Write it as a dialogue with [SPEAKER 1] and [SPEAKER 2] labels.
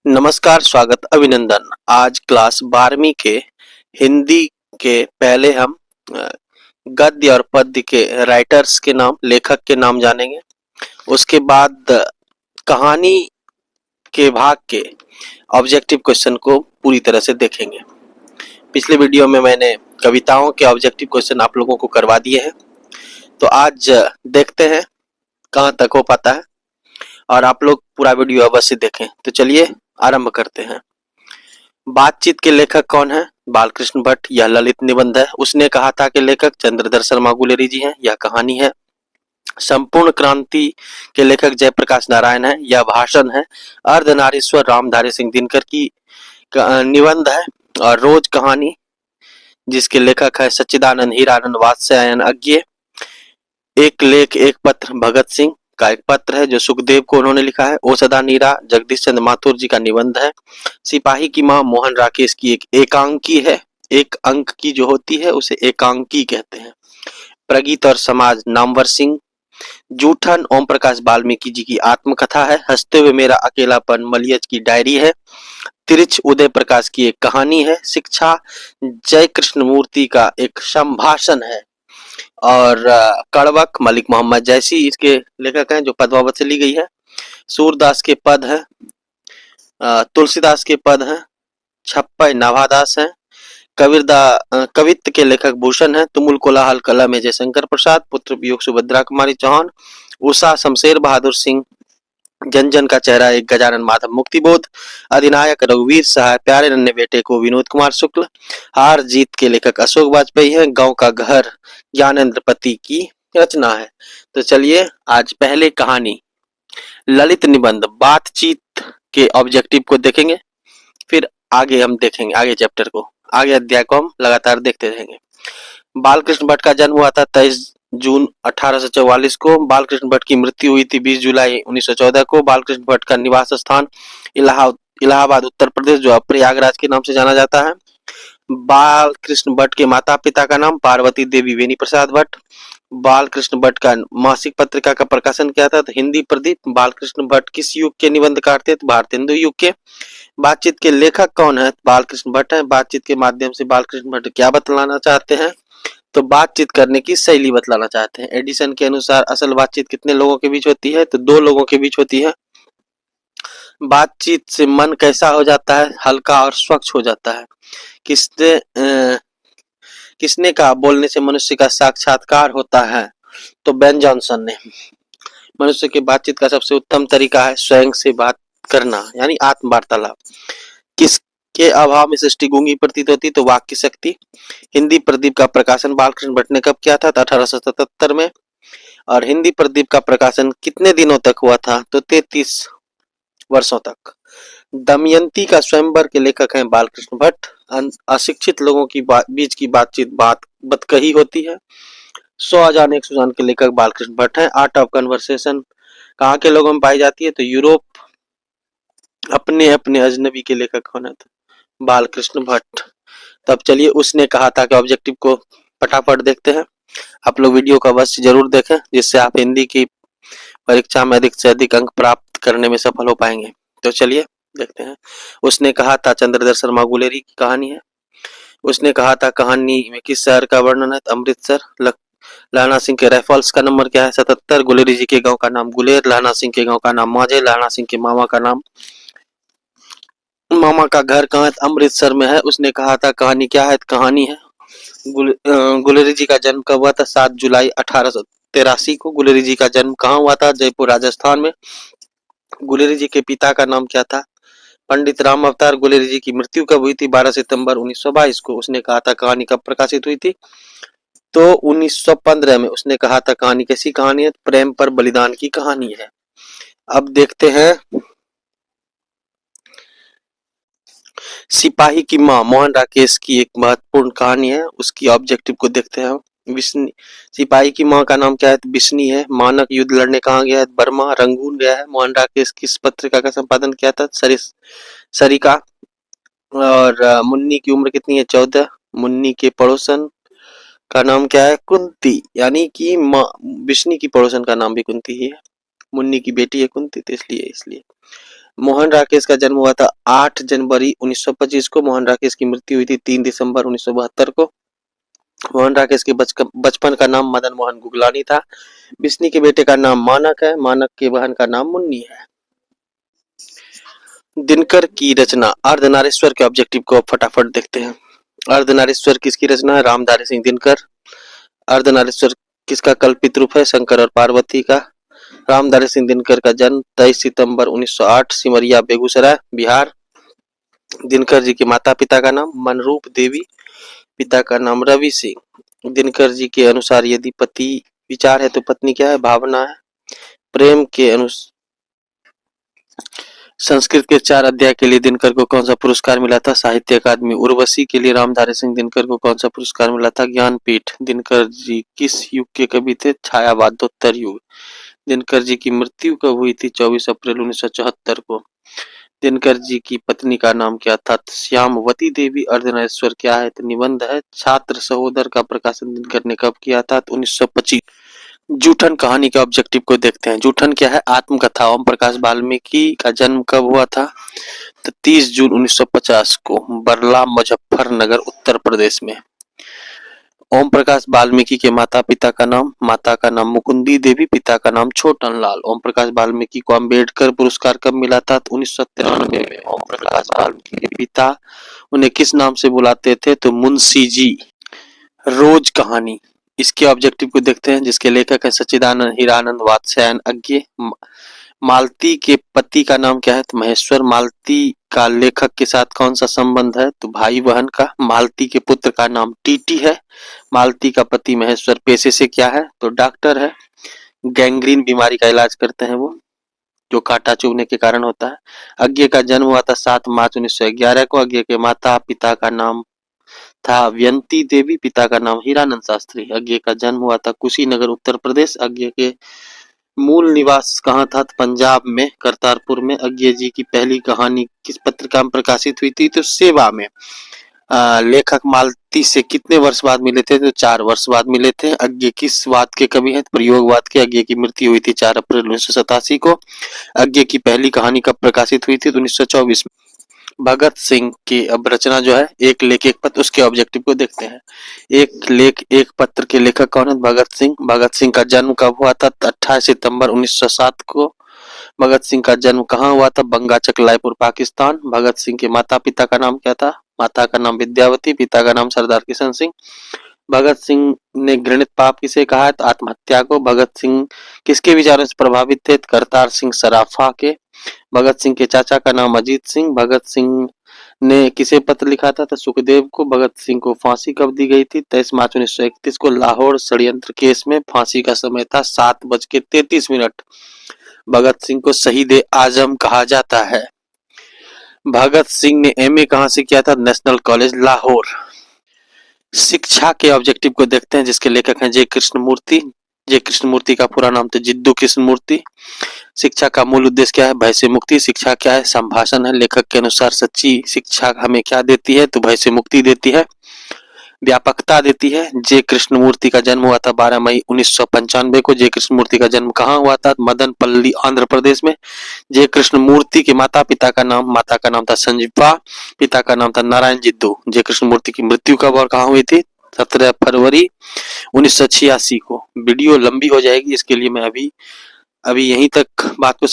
[SPEAKER 1] नमस्कार, स्वागत, अभिनंदन। आज क्लास 12वीं के हिंदी के पहले हम अ, गद्य और पद्य के राइटर्स के नाम, लेखक के नाम जानेंगे। उसके बाद कहानी के भाग के ऑब्जेक्टिव क्वेश्चन को पूरी तरह से देखेंगे। पिछले वीडियो में मैंने कविताओं के ऑब्जेक्टिव क्वेश्चन आप लोगों को करवा दिए हैं, तो आज देखते हैं कहाँ तक हो पाता है और आप लोग पूरा वीडियो अवश्य देखें। तो चलिए आरंभ करते हैं। बातचीत के लेखक कौन है? बालकृष्ण भट्ट। यह ललित निबंध है। उसने कहा था कि लेखक चंद्रधर शर्मा गुलेरी जी हैं। यह कहानी है। संपूर्ण क्रांति के लेखक जयप्रकाश नारायण है। यह भाषण है। अर्धनारीश्वर रामधारी सिंह दिनकर की निबंध है। और रोज कहानी जिसके लेखक है सच्चिदानंद हीरानंद वात्स्यायन अज्ञे। एक लेख एक पत्र भगत सिंह का एक पत्र है जो सुखदेव को उन्होंने लिखा है। ओसदा नीरा जगदीश चंद्र माथुर जी का निबंध है। सिपाही की मां मोहन राकेश की एक एकांकी है। एक अंक की जो होती है उसे एकांकी कहते हैं। प्रगीत और समाज नामवर सिंह। जूठन ओम प्रकाश वाल्मीकि जी की आत्मकथा है। हंसते हुए मेरा अकेलापन मलियज की डायरी है। तिरछ उदय प्रकाश की एक कहानी है। शिक्षा जय कृष्ण मूर्ति का एक संभाषण है। और कड़वक मलिक मोहम्मद जैसी इसके लेखक हैं जो पद्मावत से ली गई है। सूरदास के पद है। तुलसीदास के पद हैं। छप्पय नाभादास हैं। कवित्त के लेखक भूषण है। तुमुल कोलाहल कलम है जयशंकर प्रसाद। पुत्र वियोग सुभद्रा कुमारी चौहान। उषा शमशेर बहादुर सिंह। जन जन का चेहरा एक गजानन माधव मुक्तिबोध। अधिनायक रघुवीर सहाय। प्यारे नन्हे बेटे को विनोद कुमार शुक्ल। हार जीत के लेखक अशोक वाजपेयी हैं। गांव का घर ज्ञानेंद्र पति की रचना है। तो चलिए आज पहले कहानी ललित निबंध बातचीत के ऑब्जेक्टिव को देखेंगे, फिर आगे हम देखेंगे आगे चैप्टर को, आगे अध्याय को हम लगातार देखते रहेंगे। बालकृष्ण भट्ट का जन्म हुआ था 23 जून 1844 को। बालकृष्ण भट्ट की मृत्यु हुई थी 20 जुलाई 1914 को। बालकृष्ण भट्ट का निवास स्थान इलाहाबाद उत्तर प्रदेश जो अब प्रयागराज के नाम से जाना जाता है। बालकृष्ण भट्ट के माता पिता का नाम पार्वती देवी वेणी प्रसाद भट्ट। बालकृष्ण भट्ट का मासिक पत्रिका का प्रकाशन किया था तो हिंदी प्रदीप। बालकृष्ण भट्ट किस युग के निबंधकार थे? भारतेंदु युग के। बातचीत के लेखक कौन है? बालकृष्ण भट्ट है। बातचीत के माध्यम से बालकृष्ण भट्ट क्या बतलाना चाहते हैं? तो बातचीत करने की शैली बतलाना चाहते हैं। एडिसन के अनुसार असल बातचीत कितने लोगों के बीच होती है? तो 2 लोगों के बीच होती है। बातचीत से मन कैसा हो जाता है? हल्का और स्वच्छ हो जाता है। किसने कहा बोलने से मनुष्य का साक्षात्कार होता है? तो बेन जॉनसन ने। मनुष्य की बातचीत का सबसे उत्तम तरीका है स्वयं से बात करना यानी आत्म वार्तालाप। किसके अभाव में सृष्टि गूंगी प्रतीत होती? तो वाक्य शक्ति। हिंदी प्रदीप का प्रकाशन बालकृष्ण भट्ट ने कब किया था? 1877 में। और हिंदी प्रदीप का प्रकाशन कितने दिनों तक हुआ था? तो 33 वर्षों तक। दमयंती का स्वयंवर के लेखक हैं बालकृष्ण भट्ट। अशिक्षित लोगों की बीच की बातचीत बतकही होती है। 100 अजान 100 जान के लेखक बालकृष्ण भट्ट हैं। आर्ट ऑफ कन्वर्सेशन कहाँ के लोगों में पाई जाती है? तो यूरोप। अपने अपने अजनबी के लेखक कौन है? तो बालकृष्ण भट्ट। तब चलिए उसने कहा था कि ऑब्जेक्टिव को फटाफट देखते हैं। आप लोग वीडियो को अवश्य जरूर देखें जिससे आप हिंदी की परीक्षा में अधिक से अधिक अंक प्राप्त करने में सफल हो पाएंगे। तो चलिए देखते हैं। उसने कहा था चंद्रधर शर्मा गुलेरी की कहानी है। उसने कहा था कहानी में किस शहर का वर्णन है? अमृतसर। लहना सिंह के राइफल्स का नंबर क्या है? 77। गुलेरी जी के गांव का नाम गुलेर। लहना सिंह के गांव का नाम माजे। लहना सिंह के मामा का घर कहाँ है? अमृतसर में है। उसने कहा था कहानी क्या है? कहानी है। गुलेरी जी का जन्म कब हुआ था? 7 जुलाई 1883 को। गुलेरी जी का जन्म कहाँ हुआ था? जयपुर राजस्थान में। गुलेरी जी के पिता का नाम क्या था? पंडित राम अवतार। गुलेरी जी की मृत्यु कब हुई थी? 12 सितंबर 1922 को। उसने कहा था कहानी कब प्रकाशित हुई थी? तो 1915 में। उसने कहा था कहानी कैसी कहानी है? प्रेम पर बलिदान की कहानी है। अब देखते हैं सिपाही की मां मोहन राकेश की एक महत्वपूर्ण कहानी है। उसकी ऑब्जेक्टिव को देखते हैं। बिस्नी। सिपाही की मां का नाम क्या है? तो बिस्नी है। मानक युद्ध लड़ने कहाँ गया है? बर्मा। रंगून गया है। मोहन राकेश किस पत्रिका का संपादन किया था? सरिका। और मुन्नी की उम्र कितनी है? 14। मुन्नी के पड़ोसन का नाम क्या है? कुंती। यानी कि बिस्नी की पड़ोसन का नाम भी कुंती ही है। मुन्नी की बेटी है कुंती तो इसलिए। मोहन राकेश का जन्म हुआ था 8 जनवरी 1925 को। मोहन राकेश की मृत्यु हुई थी 3 दिसंबर 1972 को। मोहन राकेश के बचपन का नाम मदन मोहन गुगलानी था। बिस्नी के बेटे का नाम मानक है। मानक के बहन का नाम मुन्नी है। दिनकर की रचना अर्धनारीश्वर के ऑब्जेक्टिव को फटाफट देखते हैं। अर्धनारीश्वर किसकी रचना है? रामधारी सिंह दिनकर। अर्धनारीश्वर किसका कल्पित रूप है? शंकर और पार्वती का। रामधारी सिंह दिनकर का जन्म 23 सितंबर 1908 सिमरिया बेगूसराय बिहार। दिनकर जी के माता पिता का नाम मनरूप देवी, पिता का नाम रवि सिंह। दिनकर जी के अनुसार यदि पति विचार है तो पत्नी क्या है? भावना है। प्रेम के अनुसार संस्कृत के 4 अध्याय के लिए दिनकर को कौन सा पुरस्कार मिला था? साहित्य अकादमी। उर्वशी के लिए रामधारी सिंह दिनकर को कौन सा पुरस्कार मिला था? ज्ञानपीठ। दिनकर जी किस युग के कवि थे? छायावादोत्तर युग। दिनकर जी की मृत्यु कब हुई थी? 24 अप्रैल 1974 को। दिनकर जी की पत्नी का नाम क्या था? श्यामवती देवी। अर्धनारीश्वर क्या है? तो निबंध है। छात्र सहोदर का प्रकाशन दिनकर ने कब किया था? 1925। जूठन कहानी के ऑब्जेक्टिव को देखते हैं। जूठन क्या है? आत्मकथा। ओम प्रकाश वाल्मीकि का जन्म कब हुआ था? तो 30 जून 1950 को बरला मुजफ्फरनगर उत्तर प्रदेश में। ओम प्रकाश वाल्मीकि के माता पिता का नाम? माता का नाम मुकुंदी देवी, पिता का नाम छोटन लाल। ओम प्रकाश वाल्मीकि को अम्बेडकर पुरस्कार कब मिला था? 1993 में। ओम प्रकाश वाल्मीकि के पिता उन्हें किस नाम से बुलाते थे? तो मुंशी जी। रोज कहानी इसके ऑब्जेक्टिव को देखते हैं, जिसके लेखक है सच्चिदानंद हीरानंद वात्स्यायन अज्ञे। मालती के पति का नाम क्या है? तो महेश्वर। मालती का लेखक के साथ कौन सा संबंध है? तो भाई बहन का। मालती के पुत्र का नाम टीटी है। मालती का पति महेश्वर पेशे से क्या है? तो डॉक्टर है। गैंग्रीन बीमारी का इलाज करते हैं वो, जो कांटा चुभने के कारण होता है। अज्ञे का जन्म हुआ था 7 मार्च 1911 को। अज्ञे के माता पिता का नाम था व्यंती देवी, पिता का नाम हीरानंद शास्त्री। अज्ञे का जन्म हुआ था कुशीनगर उत्तर प्रदेश। अज्ञे के मूल निवास कहाँ था? पंजाब में करतारपुर में। अज्ञे जी की पहली कहानी किस पत्रिका में प्रकाशित हुई थी? तो सेवा में। लेखक मालती से कितने वर्ष बाद मिले थे? तो 4 वर्ष बाद मिले थे। अज्ञे किस वाद के कवि हैं? प्रयोगवाद के। अज्ञे की मृत्यु हुई थी 4 अप्रैल 1987 को। अज्ञे की पहली कहानी कब प्रकाशित हुई थी? 1924 में। भगत सिंह की अब रचना जो है एक लेख एक पत्र, उसके ऑब्जेक्टिव को देखते हैं। एक लेख एक पत्र के लेखक कौन है? भगत सिंह। भगत सिंह का जन्म कब हुआ था? 28 सितंबर 1907 को। भगत सिंह का जन्म कहाँ हुआ था? बंगा चकलायपुर पाकिस्तान। भगत सिंह के माता पिता का नाम क्या था? माता का नाम विद्यावती, पिता का नाम सरदार किशन सिंह। भगत सिंह ने घृणित पाप किसे कहा है? तो आत्महत्या को। भगत सिंह किसके विचारों से प्रभावित थे? करतार सिंह सराफा के। भगत सिंह के चाचा का नाम अजीत सिंह। भगत सिंह ने किसे पत्र लिखा था? तो सुखदेव को। भगत सिंह को फांसी कब दी गई थी? 23 मार्च 1931 को। लाहौर षड्यंत्र केस में फांसी का समय था 7:33। भगत सिंह को शहीद आजम कहा जाता है। भगत सिंह ने एमए कहां से किया था? National college Lahore. शिक्षा के ऑब्जेक्टिव को देखते हैं, जिसके लेखक हैं जे कृष्णमूर्ति। जे कृष्णमूर्ति का पूरा नाम तो जिद्दू कृष्णमूर्ति। शिक्षा का मूल उद्देश्य क्या है? भय से मुक्ति। शिक्षा क्या है? संभाषण है। लेखक के अनुसार सच्ची शिक्षा हमें क्या देती है? तो भय से मुक्ति देती है, व्यापकता देती है। जे कृष्णमूर्ति का जन्म हुआ था 12 मई 1995 को। जे कृष्णमूर्ति का जन्म कहाँ हुआ था? मदनपल्ली आंध्र प्रदेश में। जे कृष्णमूर्ति के माता पिता का नाम? माता का नाम था संजीवा, पिता का नाम था नारायण जिद्दू। जे कृष्णमूर्ति की मृत्यु कब और कहाँ हुई थी? 17 फरवरी 1986 को। वीडियो लंबी हो जाएगी, इसके लिए मैं अभी यहीं तक बात को